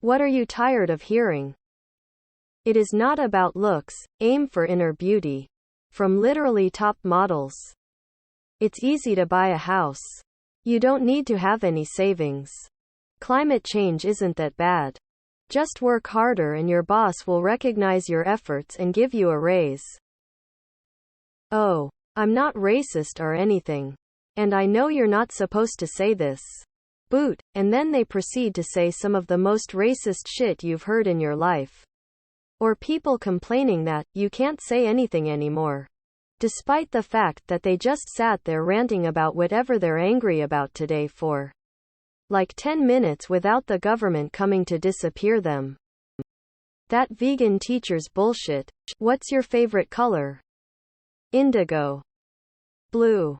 What are you tired of hearing? It is not about looks, aim for inner beauty. From literally top models. It's easy to buy a house. You don't need to have any savings. Climate change isn't that bad. Just work harder and your boss will recognize your efforts and give you a raise. Oh, I'm not racist or anything. And I know you're not supposed to say this. Boot, and then they proceed to say some of the most racist shit you've heard in your life. Or people complaining that you can't say anything anymore. Despite the fact that they just sat there ranting about whatever they're angry about today for like 10 minutes without the government coming to disappear them. That vegan teacher's bullshit. What's your favorite color? Indigo. Blue.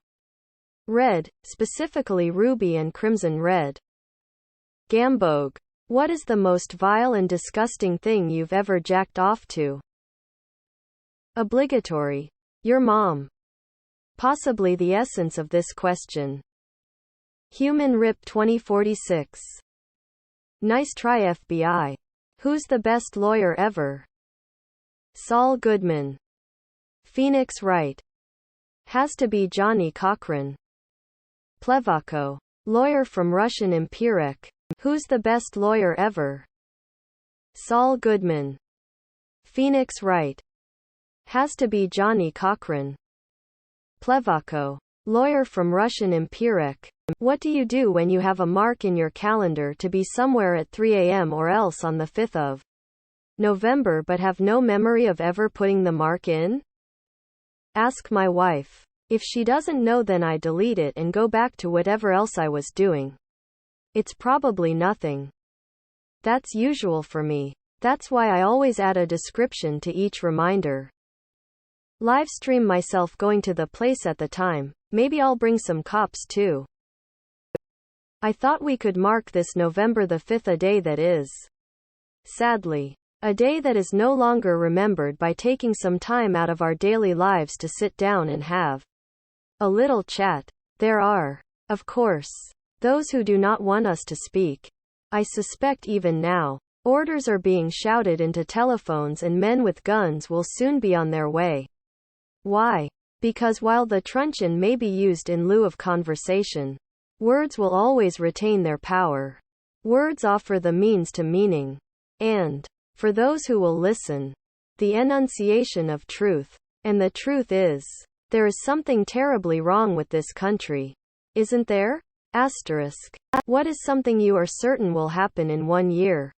Red, specifically ruby and crimson red. Gamboge. What is the most vile and disgusting thing you've ever jacked off to? Obligatory. Your mom. Possibly the essence of this question. Human Rip 2046. Nice try FBI. Who's the best lawyer ever? Saul Goodman. Phoenix Wright. Has to be Johnny Cochran. Plevako. Lawyer from Russian Empiric. Who's the best lawyer ever? Saul Goodman. Phoenix Wright. Has to be Johnny Cochran. Plevako. Lawyer from Russian Empiric. What do you do when you have a mark in your calendar to be somewhere at 3 a.m. or else on the 5th of November but have no memory of ever putting the mark in? Ask my wife. If she doesn't know, then I delete it and go back to whatever else I was doing. It's probably nothing. That's usual for me. That's why I always add a description to each reminder. Livestream myself going to the place at the time. Maybe I'll bring some cops too. I thought we could mark this November the 5th, a day that is, sadly, a day that is no longer remembered, by taking some time out of our daily lives to sit down and have a little chat. There are, of course, those who do not want us to speak. I suspect even now, orders are being shouted into telephones and men with guns will soon be on their way. Why? Because while the truncheon may be used in lieu of conversation, words will always retain their power. Words offer the means to meaning. And, for those who will listen, the enunciation of truth. And the truth is, there is something terribly wrong with this country. Isn't there? Asterisk. What is something you are certain will happen in 1 year?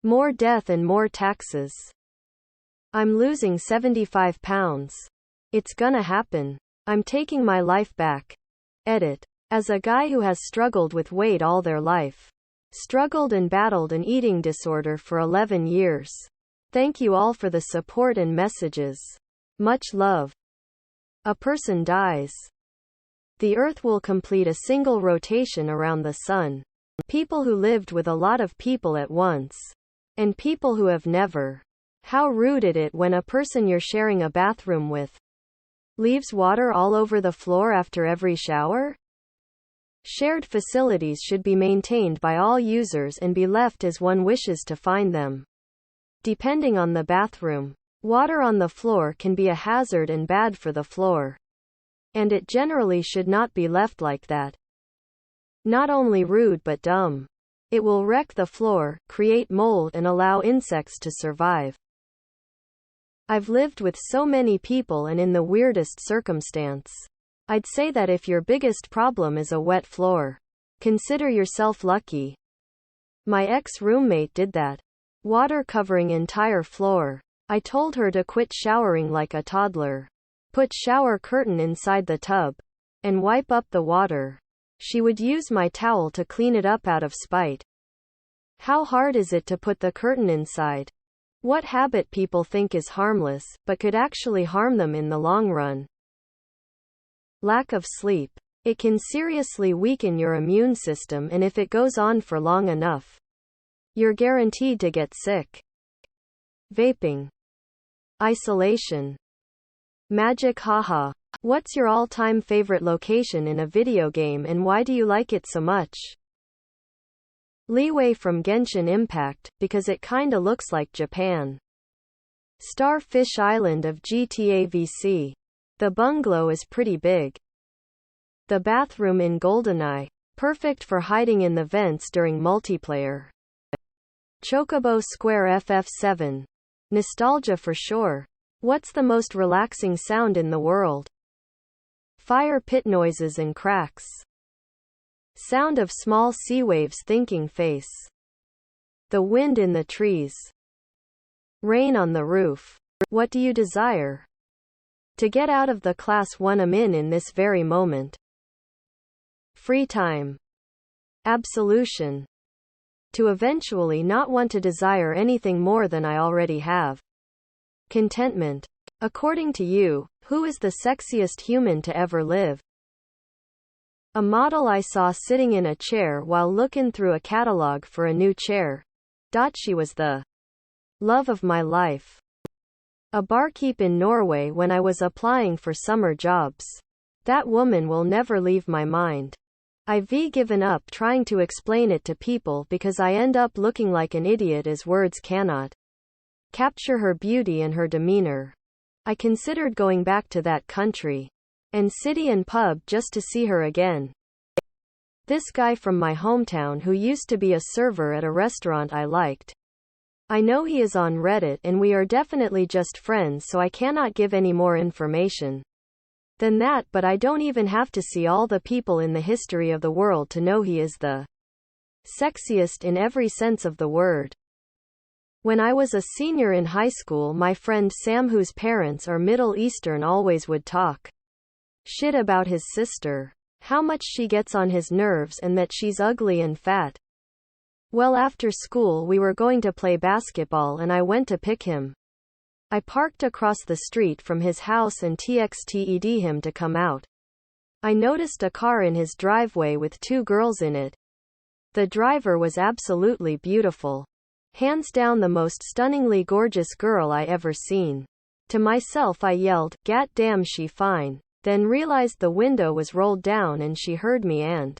More death and more taxes. I'm losing 75 pounds. It's gonna happen. I'm taking my life back. Edit. As a guy who has struggled with weight all their life, struggled and battled an eating disorder for 11 years. Thank you all for the support and messages. Much love. A person dies. The Earth will complete a single rotation around the Sun. People who lived with a lot of people at once. And people who have never. How rude is it when a person you're sharing a bathroom with leaves water all over the floor after every shower? Shared facilities should be maintained by all users and be left as one wishes to find them. Depending on the bathroom, water on the floor can be a hazard and bad for the floor. And it generally should not be left like that. Not only rude but dumb. It will wreck the floor, create mold, and allow insects to survive. I've lived with so many people and in the weirdest circumstance. I'd say that if your biggest problem is a wet floor, consider yourself lucky. My ex-roommate did that. Water covering entire floor. I told her to quit showering like a toddler. Put shower curtain inside the tub. And wipe up the water. She would use my towel to clean it up out of spite. How hard is it to put the curtain inside? What habit people think is harmless, but could actually harm them in the long run? Lack of sleep. It can seriously weaken your immune system, and if it goes on for long enough, you're guaranteed to get sick. Vaping. Isolation. Magic haha. What's your all-time favorite location in a video game and why do you like it so much? Leeway from Genshin Impact, because it kinda looks like Japan. Starfish Island of GTA VC. The bungalow is pretty big. The bathroom in GoldenEye. Perfect for hiding in the vents during multiplayer. Chocobo Square FF7. Nostalgia for sure. What's the most relaxing sound in the world? Fire pit noises and cracks. Sound of small sea waves thinking face. The wind in the trees. Rain on the roof. What do you desire? To get out of the class 1 I'm in this very moment. Free time. Absolution. To eventually not want to desire anything more than I already have. Contentment. According to you, who is the sexiest human to ever live? A model I saw sitting in a chair while looking through a catalog for a new chair. She was the love of my life. A barkeep in Norway when I was applying for summer jobs. That woman will never leave my mind. I've given up trying to explain it to people because I end up looking like an idiot as words cannot capture her beauty and her demeanor. I considered going back to that country and city and pub just to see her again. This guy from my hometown who used to be a server at a restaurant I liked. I know he is on Reddit and we are definitely just friends, so I cannot give any more information than that, but I don't even have to see all the people in the history of the world to know he is the sexiest in every sense of the word. When I was a senior in high school, my friend Sam, whose parents are Middle Eastern, always would talk shit about his sister. How much she gets on his nerves and that she's ugly and fat. Well, after school we were going to play basketball and I went to pick him. I parked across the street from his house and texted him to come out. I noticed a car in his driveway with 2 girls in it. The driver was absolutely beautiful. Hands down the most stunningly gorgeous girl I ever seen. To myself I yelled, "God damn, she fine," then realized the window was rolled down and she heard me and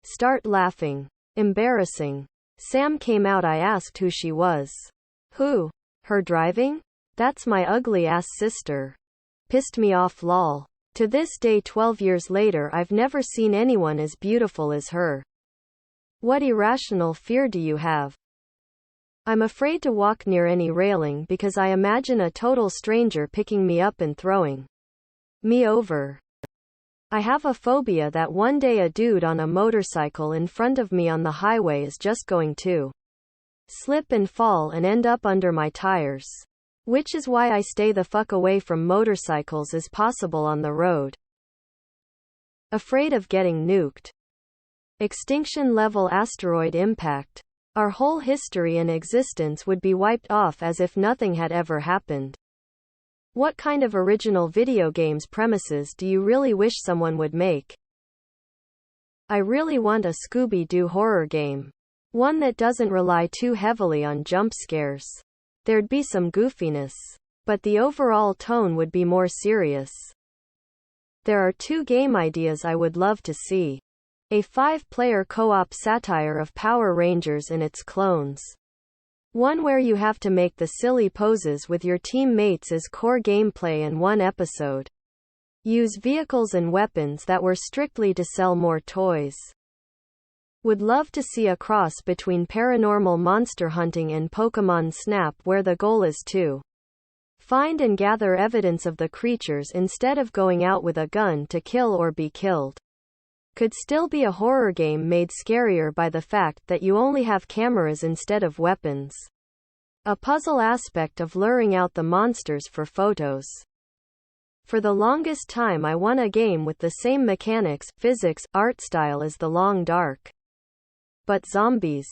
start laughing. Embarrassing. Sam came out. I asked who she was. Who? Her driving? That's my ugly ass sister. Pissed me off lol. To this day 12 years later I've never seen anyone as beautiful as her. What irrational fear do you have? I'm afraid to walk near any railing because I imagine a total stranger picking me up and throwing me over. I have a phobia that one day a dude on a motorcycle in front of me on the highway is just going to slip and fall and end up under my tires. Which is why I stay the fuck away from motorcycles as possible on the road. Afraid of getting nuked. Extinction level asteroid impact. Our whole history and existence would be wiped off as if nothing had ever happened. What kind of original video games premises do you really wish someone would make? I really want a Scooby-Doo horror game. One that doesn't rely too heavily on jump scares. There'd be some goofiness, but the overall tone would be more serious. There are 2 game ideas I would love to see. A 5-player co-op satire of Power Rangers and its clones. One where you have to make the silly poses with your teammates as core gameplay, and 1 episode use vehicles and weapons that were strictly to sell more toys. Would love to see a cross between paranormal monster hunting and Pokémon Snap, where the goal is to find and gather evidence of the creatures instead of going out with a gun to kill or be killed. Could still be a horror game made scarier by the fact that you only have cameras instead of weapons. A puzzle aspect of luring out the monsters for photos. For the longest time I want a game with the same mechanics, physics, art style as The Long Dark. But zombies.